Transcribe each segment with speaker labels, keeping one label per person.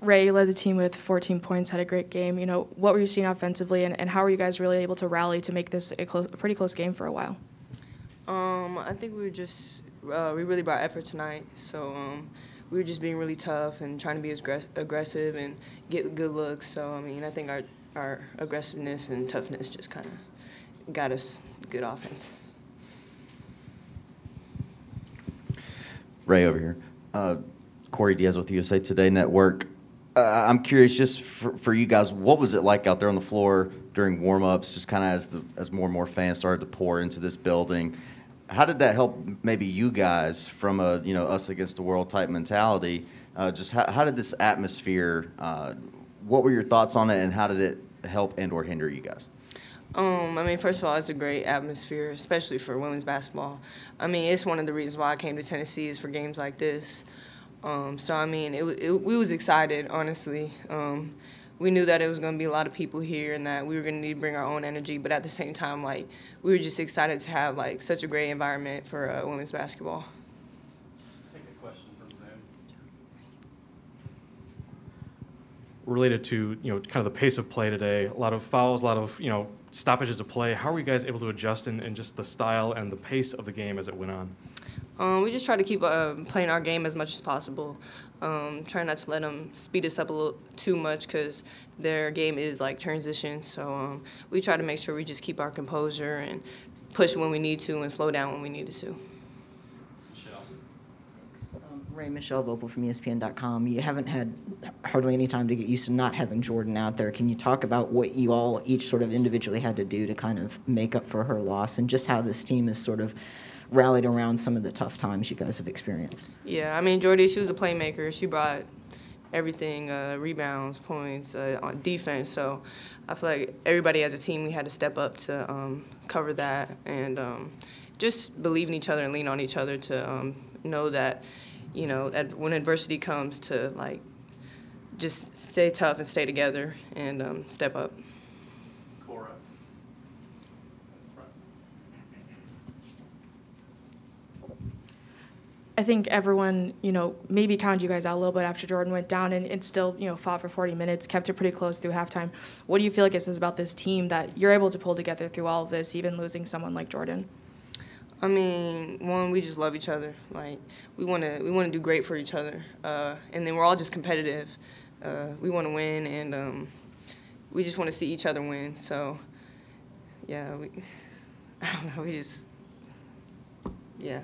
Speaker 1: Rae led the team with 14 points, had a great game. What were you seeing offensively, and how were you guys really able to rally to make this a pretty close game for a while?
Speaker 2: I think we were just we really brought effort tonight. So we were just being really tough and trying to be as aggressive and get good looks. So I think our aggressiveness and toughness just kind of got us good offense.
Speaker 3: Rae over here. Corey Diaz with USA Today Network. I'm curious, just for you guys, what was it like out there on the floor during warm-ups, just kind of as more and more fans started to pour into this building? How did that help maybe you guys from a us against the world type mentality? Just how did this atmosphere? What were your thoughts on it, and how did it help and/or hinder you guys?
Speaker 2: First of all, it's a great atmosphere, especially for women's basketball. It's one of the reasons why I came to Tennessee is for games like this. We was excited, honestly. We knew that it was going to be a lot of people here and that we were going to need to bring our own energy, but at the same time, we were just excited to have, such a great environment for women's basketball.
Speaker 4: Take a question from Zoom. Related to, kind of the pace of play today, a lot of fouls, a lot of, stoppages of play. How were you guys able to adjust in just the style and the pace of the game as it went on?
Speaker 2: We just try to keep playing our game as much as possible. Try not to let them speed us up a little too much because their game is transition. So we try to make sure we just keep our composure and push when we need to and slow down when we needed to.
Speaker 5: Rae, Michelle Vopel from ESPN.com. You haven't had hardly any time to get used to not having Jordan out there. Can you talk about what you all each sort of individually had to do to kind of make up for her loss, and just how this team has sort of rallied around some of the tough times you guys have experienced?
Speaker 2: Yeah, Jordy, she was a playmaker. She brought everything, rebounds, points, on defense. So I feel like everybody as a team, we had to step up to cover that and just believe in each other and lean on each other to know that, that when adversity comes to, just stay tough and stay together and step up.
Speaker 1: I think everyone, maybe counted you guys out a little bit after Jordan went down and still, fought for 40 minutes, kept it pretty close through halftime. What do you feel like it says about this team that you're able to pull together through all of this, even losing someone like Jordan?
Speaker 2: One, we just love each other. We want to do great for each other. And then we're all just competitive. We want to win, and we just want to see each other win. So, yeah, I don't know, we just, yeah.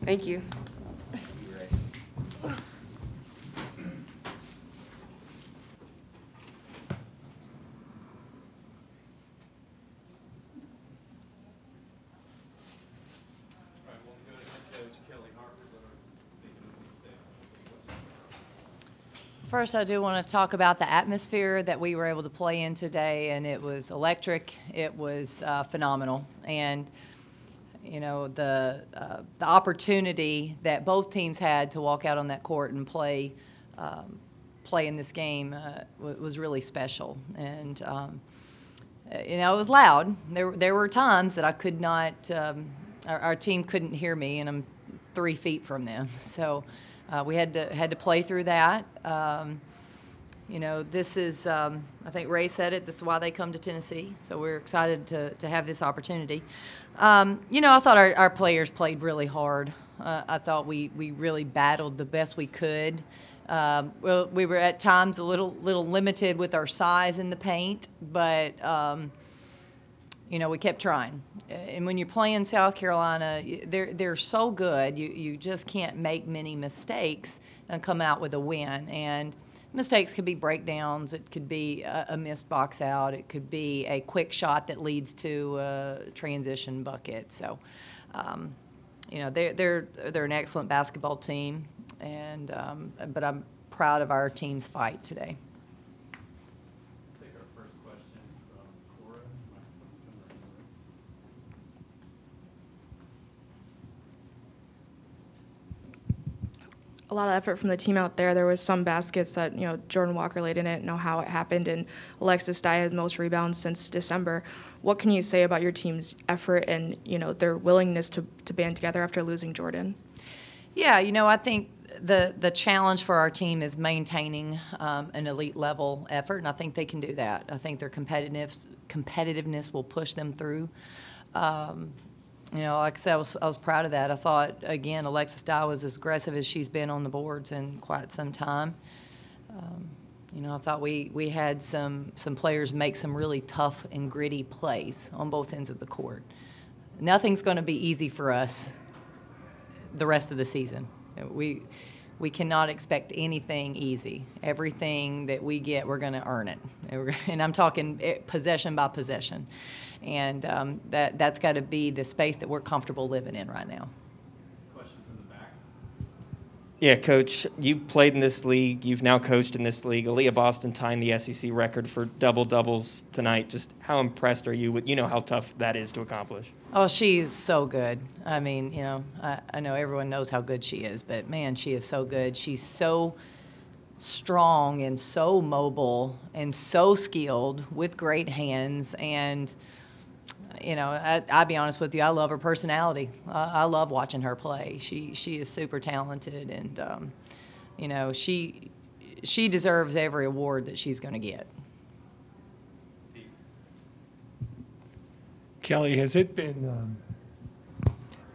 Speaker 2: Thank you.
Speaker 6: First, I do want to talk about the atmosphere that we were able to play in today, and it was electric. It was phenomenal. And the opportunity that both teams had to walk out on that court and play in this game was really special. And it was loud. There were times that I could not, our team couldn't hear me, and I'm 3 feet from them. So we had to play through that. This is, I think Rae said it, this is why they come to Tennessee. So we're excited to have this opportunity. I thought our players played really hard. I thought we really battled the best we could. We were at times a little limited with our size in the paint, but we kept trying. And when you're playing South Carolina, they're so good. You just can't make many mistakes and come out with a win. And mistakes could be breakdowns. It could be a missed box out. It could be a quick shot that leads to a transition bucket. So, they're an excellent basketball team, and but I'm proud of our team's fight today.
Speaker 4: Take our first question from Cora.
Speaker 1: A lot of effort from the team out there. There was some baskets that, Jordan Walker laid in it, know how it happened, and Alexis Dye had the most rebounds since December. What can you say about your team's effort and, their willingness to band together after losing Jordan?
Speaker 6: Yeah, I think the challenge for our team is maintaining an elite level effort, and I think they can do that. I think their competitiveness will push them through. Like I said, I was proud of that. I thought, again, Alexis Dye was as aggressive as she's been on the boards in quite some time. I thought we had some players make some really tough and gritty plays on both ends of the court. Nothing's going to be easy for us the rest of the season. We cannot expect anything easy. Everything that we get, we're going to earn it. And I'm talking possession by possession. And that's got to be the space that we're comfortable living in right now.
Speaker 4: Question from the back.
Speaker 7: Yeah, Coach, you played in this league. You've now coached in this league. Aaliyah Boston tying the SEC record for double-doubles tonight. Just how impressed are you with, how tough that is to accomplish?
Speaker 6: Oh, she's so good. I mean, I know everyone knows how good she is, but, man, she is so good. She's so strong and so mobile and so skilled with great hands. And, I'll be honest with you, I love her personality. I love watching her play. She is super talented, and, she deserves every award that she's going to get.
Speaker 8: Kellie, has it been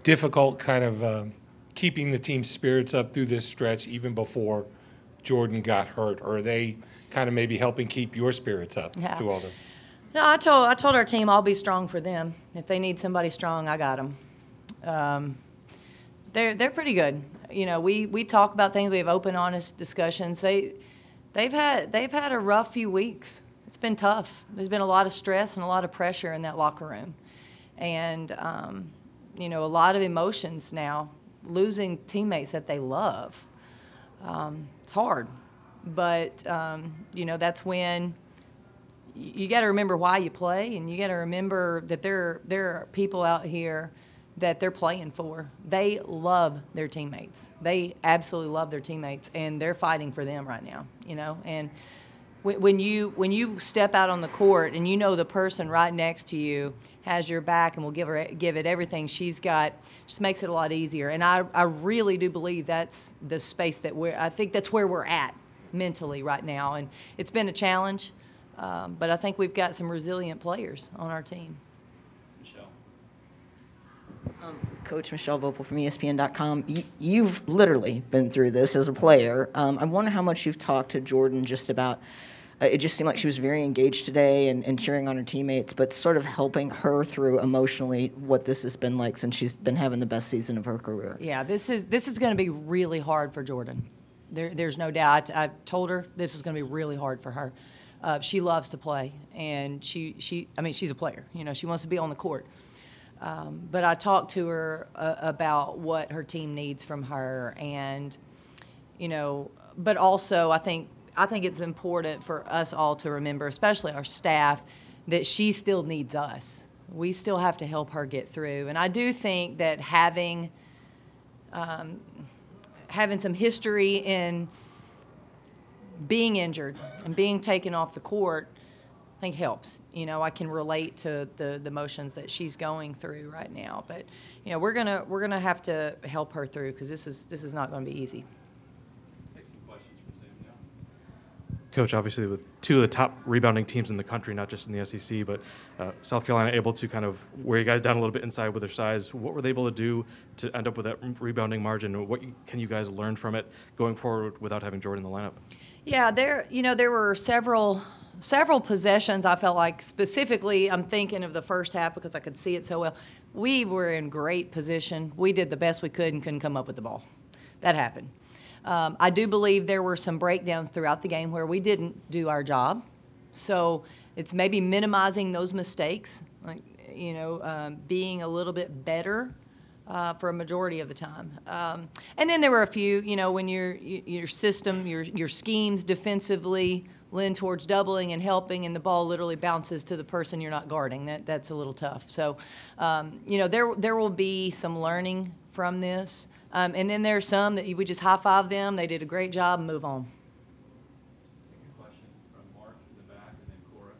Speaker 8: difficult kind of keeping the team's spirits up through this stretch even before Jordan got hurt? Or are they kind of maybe helping keep your spirits up through all this?
Speaker 6: No, I told our team I'll be strong for them. If they need somebody strong, I got them. They're pretty good. We talk about things. We have open, honest discussions. They've had a rough few weeks. It's been tough. There's been a lot of stress and a lot of pressure in that locker room, and a lot of emotions now. Losing teammates that they love, it's hard, but that's when you got to remember why you play, and you got to remember that there are people out here that they're playing for. They love their teammates. They absolutely love their teammates, and they're fighting for them right now. And when you step out on the court and the person right next to you has your back and will give it everything she's got, just makes it a lot easier. And I really do believe that's the space that I think that's where we're at mentally right now. And it's been a challenge, but I think we've got some resilient players on our team.
Speaker 5: Coach Michelle Vopel from ESPN.com. You've literally been through this as a player. I wonder how much you've talked to Jordan just about, it just seemed like she was very engaged today and cheering on her teammates, but sort of helping her through emotionally what this has been like since she's been having the best season of her career.
Speaker 6: Yeah, this is going to be really hard for Jordan. There's no doubt. I told her this is going to be really hard for her. She loves to play, and she's a player. She wants to be on the court. But I talked to her about what her team needs from her, and but also I think it's important for us all to remember, especially our staff, that she still needs us. We still have to help her get through, and I do think that having some history in being injured and being taken off the court, I think helps. I can relate to the emotions that she's going through right now. But we're gonna have to help her through, because this is not going to be easy.
Speaker 4: Take some questions from Sam now. Coach, obviously with two of the top rebounding teams in the country, not just in the SEC, but South Carolina able to kind of wear you guys down a little bit inside with their size. What were they able to do to end up with that rebounding margin? What can you guys learn from it going forward without having Jordan in the lineup?
Speaker 6: Yeah, there were several possessions I felt like, specifically I'm thinking of the first half because I could see it so well. We were in great position. We did the best we could and couldn't come up with the ball. That happened. I do believe there were some breakdowns throughout the game where we didn't do our job. So it's maybe minimizing those mistakes, like being a little bit better for a majority of the time. And then there were a few, when your system, your schemes defensively lend towards doubling and helping, and the ball literally bounces to the person you're not guarding. That's a little tough. So, there will be some learning from this. And then there's some that we just high-five them. They did a great job and move on.
Speaker 4: Question from Mark in the back, and then Cora.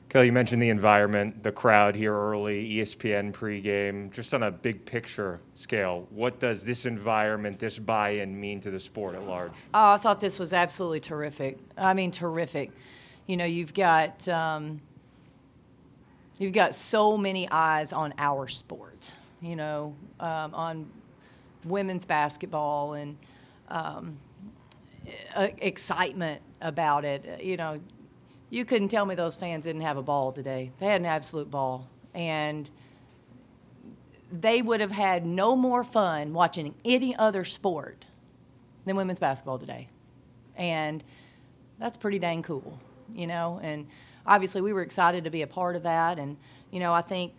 Speaker 9: Kelly, you mentioned the environment, the crowd here early, ESPN pregame. Just on a big picture scale, what does this environment, this buy-in mean to the sport at large?
Speaker 6: Oh, I thought this was absolutely terrific. I mean, terrific. You know, you've got so many eyes on our sport, you know, on women's basketball and excitement about it. You know, you couldn't tell me those fans didn't have a ball today. They had an absolute ball. And they would have had no more fun watching any other sport than women's basketball today. And that's pretty dang cool, you know. And obviously we were excited to be a part of that. And, you know, I think,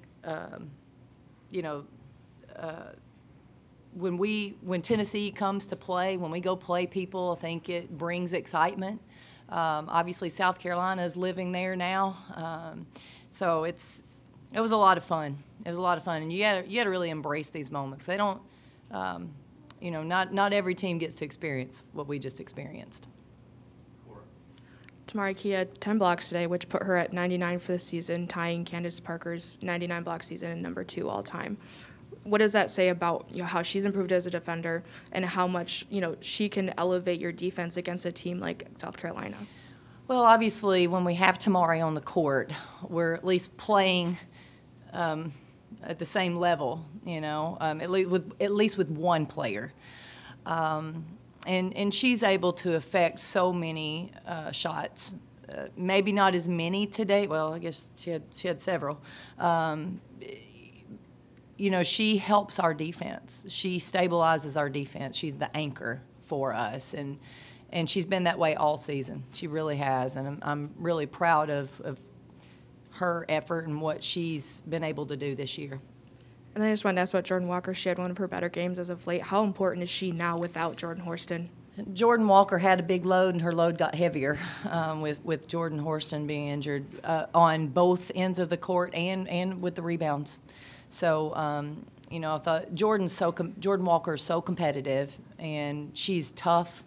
Speaker 6: when Tennessee comes to play, when we go play people, I think it brings excitement. Obviously, South Carolina is living there now, so it was a lot of fun. It was a lot of fun, and you got to really embrace these moments. They don't, you know, not every team gets to experience what we just experienced.
Speaker 1: Tamari Key had 10 blocks today, which put her at 99 for the season, tying Candace Parker's 99 block season and number 2 all time. What does that say about, you know, how she's improved as a defender and how much, you know, she can elevate your defense against a team like South Carolina?
Speaker 6: Well, obviously, when we have Tamari on the court, we're at least playing at the same level, you know, at least with one player. And she's able to affect so many shots. Maybe not as many today. Well, I guess she had several. You know, she helps our defense. She stabilizes our defense. She's the anchor for us, and she's been that way all season. She really has, and I'm really proud of her effort and what she's been able to do this year.
Speaker 1: And then I just wanted to ask about Jordan Walker. She had one of her better games as of late. How important is she now without Jordan Horston?
Speaker 6: Jordan Walker had a big load, and her load got heavier with Jordan Horston being injured on both ends of the court and with the rebounds. So, you know, I thought Jordan Walker is so competitive, and she's tough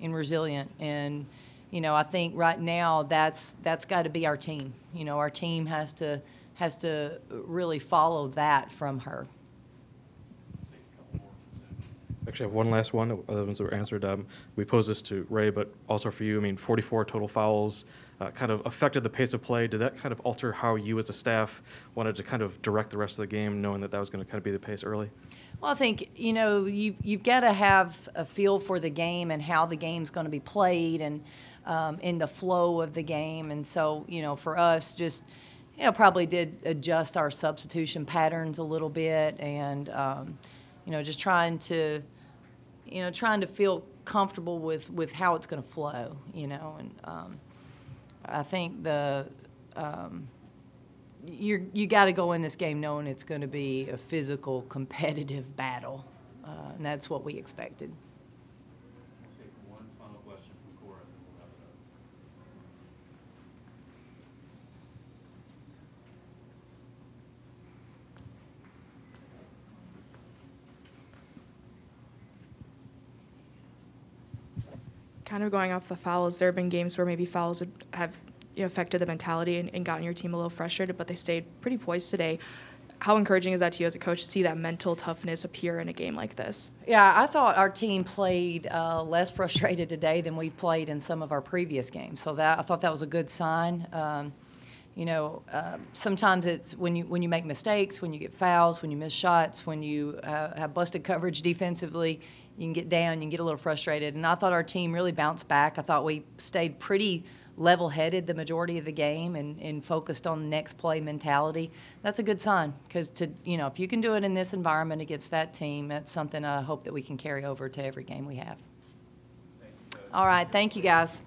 Speaker 6: and resilient. And, you know, I think right now that's got to be our team. You know, our team has to really follow that from her.
Speaker 4: Actually, I have one last one. Other ones that were answered. We posed this to Rae, but also for you. I mean, 44 total fouls kind of affected the pace of play. Did that kind of alter how you as a staff wanted to kind of direct the rest of the game, knowing that was going to kind of be the pace early?
Speaker 6: Well, I think, you know, you've got to have a feel for the game and how the game's going to be played and in the flow of the game. And so, you know, for us, just, you know, probably did adjust our substitution patterns a little bit and, you know, just trying to feel comfortable with how it's going to flow, you know. And I think you got to go in this game knowing it's going to be a physical, competitive battle, and that's what we expected.
Speaker 10: We'll take one final question from Cora, and then we'll wrap it up.
Speaker 1: Kind of going off the fouls, there have been games where maybe fouls would have, you know, affected the mentality and gotten your team a little frustrated, but they stayed pretty poised today. How encouraging is that to you as a coach to see that mental toughness appear in a game like this?
Speaker 6: Yeah, I thought our team played less frustrated today than we've played in some of our previous games. So I thought that was a good sign. You know, sometimes it's when you make mistakes, when you get fouls, when you miss shots, when you have busted coverage defensively, you can get down, you can get a little frustrated. And I thought our team really bounced back. I thought we stayed pretty level-headed the majority of the game and focused on next play mentality. That's a good sign because, you know, if you can do it in this environment against that team, that's something I hope that we can carry over to every game we have. All right, thank you, guys.